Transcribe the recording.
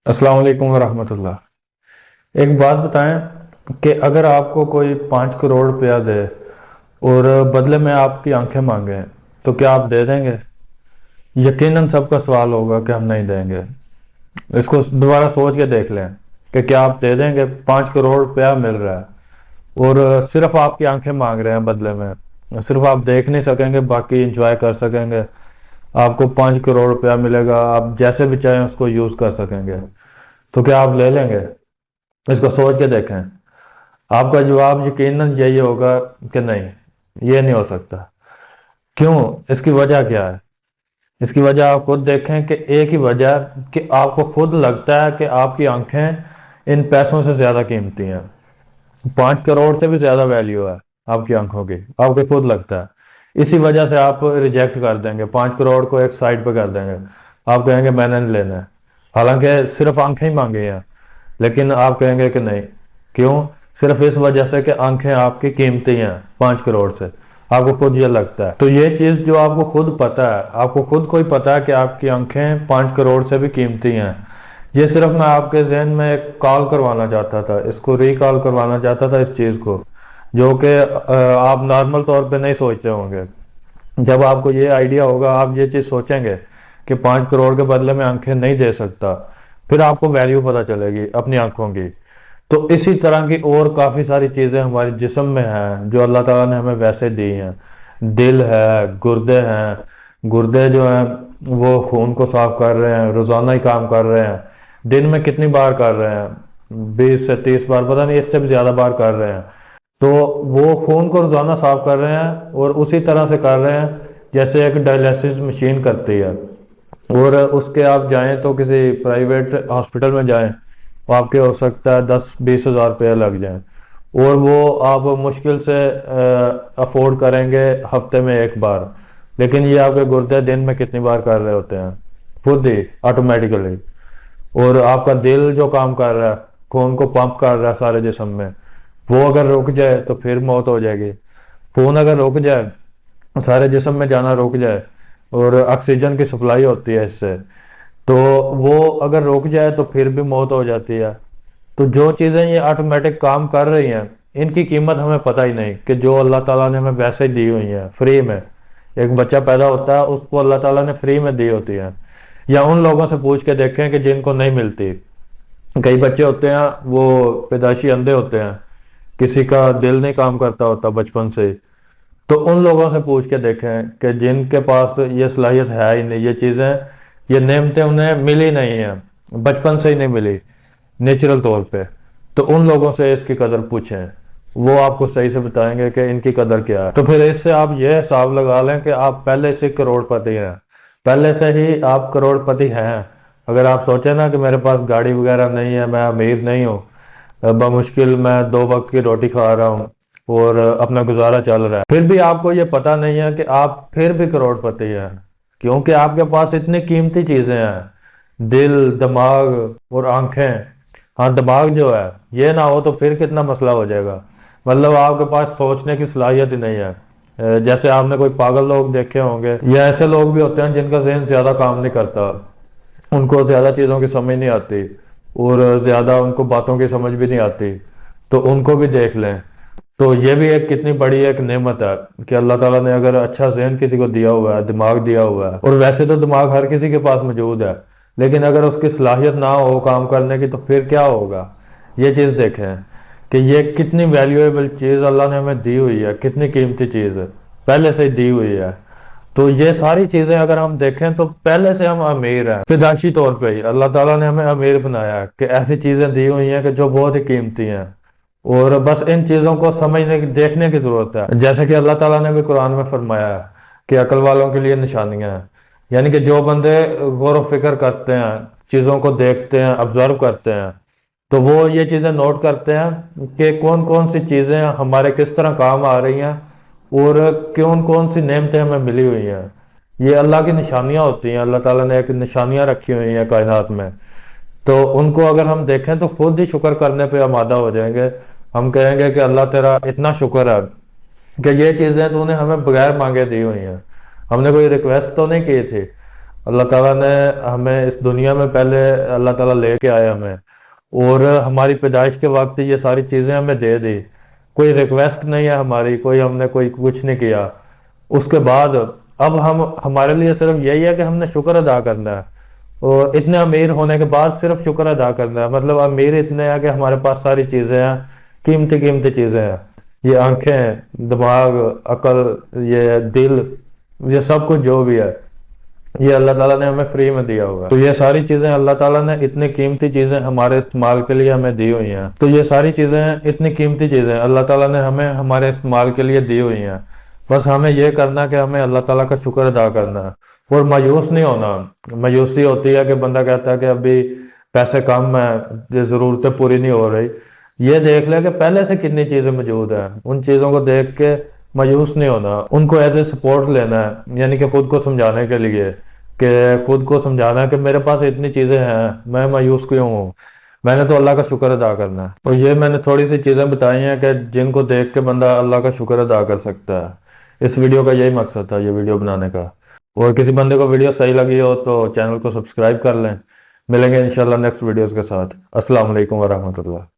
अस्सलाम वालेकुम वरहमत उल्लाह। एक बात बताएं कि अगर आपको कोई 5 करोड़ रुपया दे और बदले में आपकी आंखें मांगे तो क्या आप दे देंगे? यकीनन सबका सवाल होगा कि हम नहीं देंगे। इसको दोबारा सोच के देख लें कि क्या आप दे देंगे? 5 करोड़ रुपया मिल रहा है और सिर्फ आपकी आंखें मांग रहे हैं बदले में। सिर्फ आप देख नहीं सकेंगे, बाकी इंजॉय कर सकेंगे। आपको 5 करोड़ रुपया मिलेगा, आप जैसे भी चाहें उसको यूज कर सकेंगे। तो क्या आप ले लेंगे? इसको सोच के देखें। आपका जवाब यकीनन यही होगा कि नहीं, ये नहीं हो सकता। क्यों? इसकी वजह क्या है? इसकी वजह आप खुद देखें कि एक ही वजह कि आपको खुद लगता है कि आपकी आंखें इन पैसों से ज्यादा कीमती हैं। 5 करोड़ से भी ज्यादा वैल्यू है आपकी आंखों की, आपको खुद लगता है। इसी वजह से आप रिजेक्ट कर देंगे, 5 करोड़ को एक साइड पे कर देंगे। आप कहेंगे मैंने नहीं लेना है, हालांकि सिर्फ आंखें ही मांगी हैं। लेकिन आप कहेंगे कि नहीं। क्यों? सिर्फ इस वजह से कि आंखें आपकी कीमती हैं 5 करोड़ से। आपको खुद ये लगता है। तो ये चीज जो आपको खुद पता है, आपको खुद को ही पता है कि आपकी आंखें 5 करोड़ से भी कीमती हैं। ये सिर्फ मैं आपके जहन में एक कॉल करवाना चाहता था, इसको रिकॉल करवाना चाहता था, इस चीज को जो कि आप नॉर्मल तौर पे नहीं सोचते होंगे। जब आपको ये आइडिया होगा, आप ये चीज सोचेंगे कि 5 करोड़ के बदले में आंखें नहीं दे सकता, फिर आपको वैल्यू पता चलेगी अपनी आंखों की। तो इसी तरह की और काफी सारी चीजें हमारे जिस्म में हैं जो अल्लाह ताला ने हमें वैसे दी हैं। दिल है, गुर्दे हैं। गुर्दे जो हैं वो खून को साफ कर रहे हैं, रोजाना ही काम कर रहे हैं। दिन में कितनी बार कर रहे हैं? 20 से 30 बार, पता नहीं, इससे भी ज्यादा बार कर रहे हैं। तो वो खून को रोजाना साफ कर रहे हैं और उसी तरह से कर रहे हैं जैसे एक डायलिसिस मशीन करती है। और उसके आप जाएं तो किसी प्राइवेट हॉस्पिटल में जाएं, वो आपके हो सकता है 10-20 हज़ार रुपया लग जाए। और वो आप मुश्किल से अफोर्ड करेंगे हफ्ते में एक बार। लेकिन ये आपके गुर्दे दिन में कितनी बार कर रहे होते हैं, खुद ही ऑटोमेटिकली। और आपका दिल जो काम कर रहा है, खून को पंप कर रहा है सारे जिस्म में, वो अगर रुक जाए तो फिर मौत हो जाएगी। खून अगर रुक जाए, सारे जिस्म में जाना रुक जाए, और ऑक्सीजन की सप्लाई होती है इससे, तो वो अगर रुक जाए तो फिर भी मौत हो जाती है। तो जो चीजें ये ऑटोमेटिक काम कर रही हैं, इनकी कीमत हमें पता ही नहीं कि जो अल्लाह ताला ने हमें वैसे ही दी हुई है फ्री में। एक बच्चा पैदा होता है, उसको अल्लाह ताला ने फ्री में दी होती है। या उन लोगों से पूछ के देखें कि जिनको नहीं मिलती। कई बच्चे होते हैं वो पैदाइशी अंधे होते हैं, किसी का दिल नहीं काम करता होता बचपन से ही। तो उन लोगों से पूछ के देखें कि जिनके पास ये सलाहियत है ही नहीं, ये चीजें, ये नेमतें उन्हें मिली नहीं है, बचपन से ही नहीं मिली नेचुरल तौर पे। तो उन लोगों से इसकी कदर पूछें, वो आपको सही से बताएंगे कि इनकी कदर क्या है। तो फिर इससे आप ये हिसाब लगा लें कि आप पहले से करोड़पति हैं, पहले से ही आप करोड़पति हैं। अगर आप सोचें ना कि मेरे पास गाड़ी वगैरह नहीं है, मैं अमीर नहीं हूँ, बमुश्किल मैं 2 वक्त की रोटी खा रहा हूँ और अपना गुजारा चल रहा है, फिर भी आपको ये पता नहीं है कि आप फिर भी करोड़पति हैं। क्योंकि आपके पास इतनी कीमती चीजें हैं, दिल, दिमाग और आंखें। हाँ, दिमाग जो है, ये ना हो तो फिर कितना मसला हो जाएगा। मतलब आपके पास सोचने की सलाहियत ही नहीं है। जैसे आपने कोई पागल लोग देखे होंगे, या ऐसे लोग भी होते हैं जिनका जहन ज्यादा काम नहीं करता, उनको ज्यादा चीजों की समझ नहीं आती और ज्यादा उनको बातों की समझ भी नहीं आती। तो उनको भी देख लें। तो ये भी एक कितनी बड़ी एक नेमत है कि अल्लाह ताला ने अगर अच्छा जहन किसी को दिया हुआ है, दिमाग दिया हुआ है, और वैसे तो दिमाग हर किसी के पास मौजूद है, लेकिन अगर उसकी सलाहियत ना हो काम करने की तो फिर क्या होगा। ये चीज देखें कि ये कितनी वैल्यूएबल चीज अल्लाह ने हमें दी हुई है, कितनी कीमती चीज है, पहले से ही दी हुई है। तो ये सारी चीजें अगर हम देखें तो पहले से हम अमीर हैं, पैदाइशी तौर पे ही अल्लाह ताला ने हमें अमीर बनाया है कि ऐसी चीजें दी हुई हैं कि जो बहुत ही कीमती हैं। और बस इन चीजों को समझने की, देखने की जरूरत है। जैसे कि अल्लाह ताला ने भी कुरान में फरमाया है कि अकल वालों के लिए निशानियां हैं। यानी कि जो बंदे गौर व फिक्र करते हैं, चीजों को देखते हैं, ऑब्जर्व करते हैं, तो वो ये चीजें नोट करते हैं कि कौन कौन सी चीजें हमारे किस तरह काम आ रही हैं और कौन कौन सी नेमतें हमें मिली हुई हैं। ये अल्लाह की निशानियां होती हैं, अल्लाह ताला ने एक निशानियां रखी हुई हैं कायनात में। तो उनको अगर हम देखें तो खुद ही शुक्र करने पे आमादा हो जाएंगे। हम कहेंगे कि अल्लाह तेरा इतना शुक्र है कि ये चीजें तूने हमें बगैर मांगे दी हुई हैं, हमने कोई रिक्वेस्ट तो नहीं की थी, اللہ تعالیٰ نے ہمیں اس دنیا میں پہلے اللہ تعالیٰ لے کے آئے ہمیں، اور ہماری پیدائش کے وقت یہ ساری چیزیں ہمیں دے دی، کوئی ریکویسٹ نہیں ہے ہماری، کوئی ہم نے کوئی کچھ نہیں کیا۔ اس کے بعد اب ہمارے لیے صرف یہی ہے کہ ہم نے شکر ادا کرنا ہے، اور اتنے امیر ہونے کے بعد صرف شکر ادا کرنا ہے، مطلب امیر اتنے ہیں کہ ہمارے پاس ساری چیزیں ہیں، قیمتی قیمتی چیزیں ہیں، یہ آنکھیں، دماغ، عقل، یہ دل، یہ سب کچھ جو بھی ہے یہ اللہ تعالیٰ نے ہمیں فری میں دیا ہوا ہے۔ تو یہ ساری چیزیں اللہ تعالیٰ نے اتنی قیمتی چیزیں ہمارے استعمال کے لیے ہمیں دی ہوئی ہیں، تو یہ ساری چیزیں اتنی قیمتی چیزیں اللہ تعالیٰ نے ہمیں ہمارے استعمال کے لیے دی ہوئی ہیں، بس ہمیں یہ کرنا کہ ہمیں اللہ تعالیٰ کا شکر ادا کرنا ہے، اور مایوس نہیں ہونا۔ مایوسی ہوتی ہے کہ بندہ کہتا ہے کہ ابھی پیسے کم ہیں، یہ ضرورتیں پوری نہیں ہو رہی، یہ دیکھ لے کہ پہلے سے کتنی چیزیں موجود ہیں، ان چیزوں کو دیکھ کے مایوس نہیں ہونا، ان کو ایز اے سپورٹ لینا ہے، یعنی کہ خود کو سمجھانے کے لیے، کہ خود کو سمجھانا ہے کہ میرے پاس اتنی چیزیں ہیں، میں مایوس کیوں ہوں، میں نے تو اللہ کا شکر ادا کرنا ہے۔ اور یہ میں نے تھوڑی سی چیزیں بتائی ہیں کہ جن کو دیکھ کے بندہ اللہ کا شکر ادا کر سکتا ہے۔ اس ویڈیو کا یہی مقصد تھا، یہ ویڈیو بنانے کا۔ اور کسی بندے کو ویڈیو صحیح لگی ہو تو چینل کو سبسکرائب کر لیں۔ ملیں گے انشاءاللہ نیکسٹ ویڈیوز کے ساتھ۔ السلام علیکم ورحمۃ اللہ۔